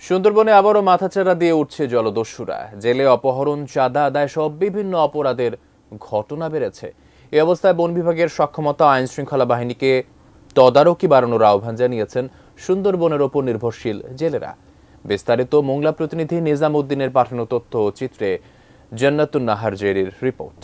সুন্দরবনে আবারও মাথাচাড়া দিয়ে উঠছে জলদস্যুরা। জেলে অপহরণ, চাঁদা আদায় সব বিভিন্ন অপরাধের ঘটনা বেড়েছে। এই অবস্থায় বন বিভাগের সক্ষমতা আইন শৃঙ্খলা বাহিনীকে তদারকি বাড়ানোর আহ্বান জানিয়েছেন সুন্দরবনের ওপর নির্ভরশীল জেলেরা। বিস্তারিত মোংলা প্রতিনিধি নিজাম উদ্দিনের পাঠানো তথ্য ও চিত্রে জান্নাতুন নাহার জেরির রিপোর্ট।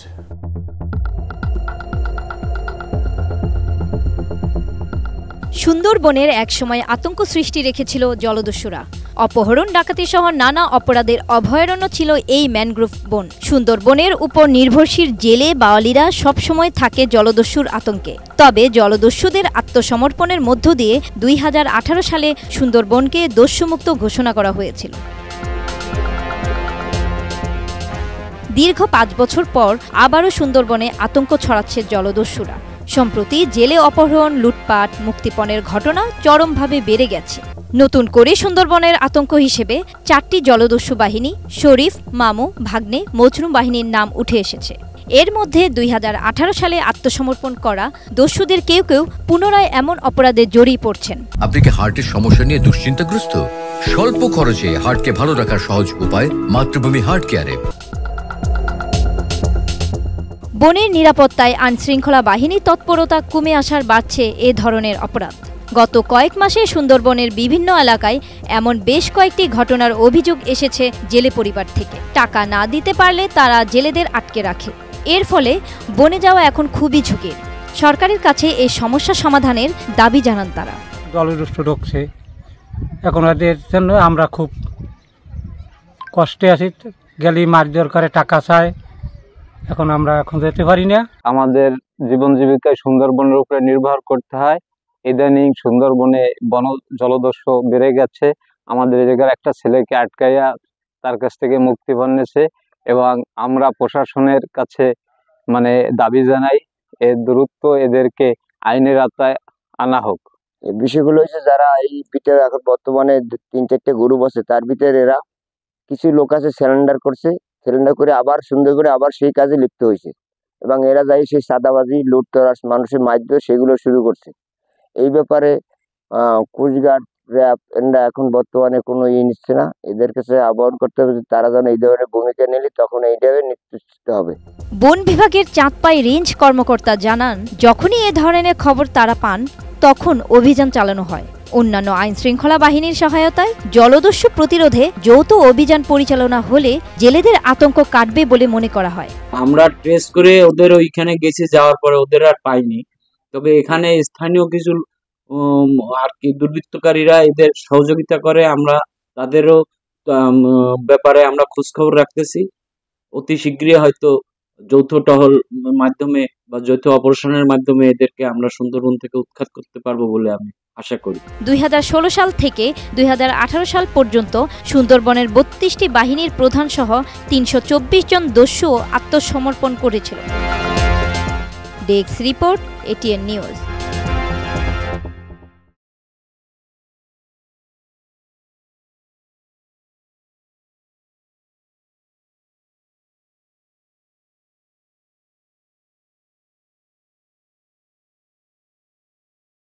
সুন্দরবনের একসময় আতঙ্ক সৃষ্টি রেখেছিল জলদস্যুরা। অপহরণ, ডাকাতি সহ নানা অপরাধের অভয়ারণ্য ছিল এই ম্যানগ্রোভ বন। সুন্দরবনের উপর নির্ভরশীল জেলে বাওয়ালিরা সবসময় থাকে জলদস্যুর আতঙ্কে। তবে জলদস্যুদের আত্মসমর্পণের মধ্য দিয়ে 2018 সালে সুন্দরবনকে দস্যুমুক্ত ঘোষণা করা হয়েছিল। দীর্ঘ 5 বছর পর আবারও সুন্দরবনে আতঙ্ক ছড়াচ্ছে জলদস্যুরা। সম্প্রতি জেলে অপহরণ, লুটপাট, মুক্তিপণের ঘটনা চরমভাবে বেড়ে গেছে। নতুন করে সুন্দরবনের আতঙ্ক হিসেবে 4টি জলদস্যু বাহিনী শরীফ, মামু, ভাগ্নে, মজনু বাহিনীর নাম উঠে এসেছে। এর মধ্যে 2018 সালে আত্মসমর্পণ করা দস্যুদের কেউ কেউ পুনরায় এমন অপরাধে জড়িয়ে পড়ছেন। আপনি কি হার্টের সমস্যা নিয়ে দুশ্চিন্তাগ্রস্ত? স্বল্প খরচে হার্টকে ভালো রাখার সহজ উপায় মাতৃভূমি হার্ট কেয়ারে। বনের নিরাপত্তায় আইনশৃঙ্খলা বাহিনীর তৎপরতা কমে আসার বাড়ছে এ ধরনের অপরাধ। গত কয়েক মাসে সুন্দরবনের বিভিন্ন এলাকায় এমন বেশ কয়েকটি ঘটনার অভিযোগ এসেছে জেলে পরিবার থেকে। টাকা না দিতে পারলে তারা জেলেদের আটকে রাখে। এর ফলে বনে যাওয়া এখন খুবই ঝুঁকির। সরকারের কাছে এই সমস্যা সমাধানের দাবি জানান তারা। জলদস্যু ঢুকছে, এখন ওদের জন্য আমরা খুব কষ্টে আছি। গেলি মারধর করে, টাকা চায়, এখন আমরা যেতে পারি না। আমাদের জীবন জীবিকায় সুন্দরবনের উপরে নির্ভর করতে হয়। ইদানিং সুন্দরবনে বন জলদস্যু বেড়ে গেছে। আমাদের এলাকার একটা ছেলেকে আটকাইয়া তার কাছ থেকে মুক্তিপণ নিয়েছে এবং আমরা প্রশাসনের কাছে দাবি জানাই এর দ্রুত এদেরকে আইনের আওতায় আনা হোক। এই বিষয়গুলো হচ্ছে যারা এই ভিতরে এখন বর্তমানে 3-4টে গ্রুপ আছে, তার ভিতরে এরা কিছু লোক আছে স্যারেন্ডার করছে, স্যারেন্ডার করে আবার সুন্দর করে আবার সেই কাজে লিপ্ত হয়েছে এবং এরা যাই সেই সাদাবাজি, লুট তরাস, মানুষের মারধর সেগুলো শুরু করছে। এই ব্যাপারে কোস্টগার্ড, র্যাব এরা এখন বর্তমানে কোনো নিচ্ছে না। এদের কাছে আহ্বান করতে হবে তারা যেন এই ধরনের ভূমিকা নিলে তখন এইভাবে নিশ্চিত হবে। বন বিভাগের চাঁদপাই রেঞ্জ কর্মকর্তা জানান, যখনই এ ধরনের খবর তারা পান তখন অভিযান চালানো হয়। অন্যান্য আইন শৃঙ্খলা বাহিনীর সহায়তায় জলদস্যু প্রতিরোধে যৌথ অভিযান পরিচালনা হলে জেলেদের আতঙ্ক কাটবে বলে মনে করা হয়। আমরা ট্রেস করে ওদের ওইখানে গেছে, যাওয়ার পরে ওদের আর পাইনি। তবে এখানে স্থানীয় কিছু আর কি দুর্বৃত্তকারীরা এদের সহযোগিতা করে। আমরা তাদেরও ব্যাপারে আমরা খোঁজখবর রাখতেছি। অতি শীঘ্রই হয়তো যৌথ টহল মাধ্যমে বা যৌথ অপারেশনের মাধ্যমে এদেরকে আমরা সুন্দরবন থেকে উৎখাত করতে পারবো বলে আমি আশা করি। 2016 সাল থেকে 2018 সাল পর্যন্ত সুন্দরবনের 32টি বাহিনীর প্রধান সহ 324 জন দস্যু আত্মসমর্পণ করেছিল। Desk report, ATN news.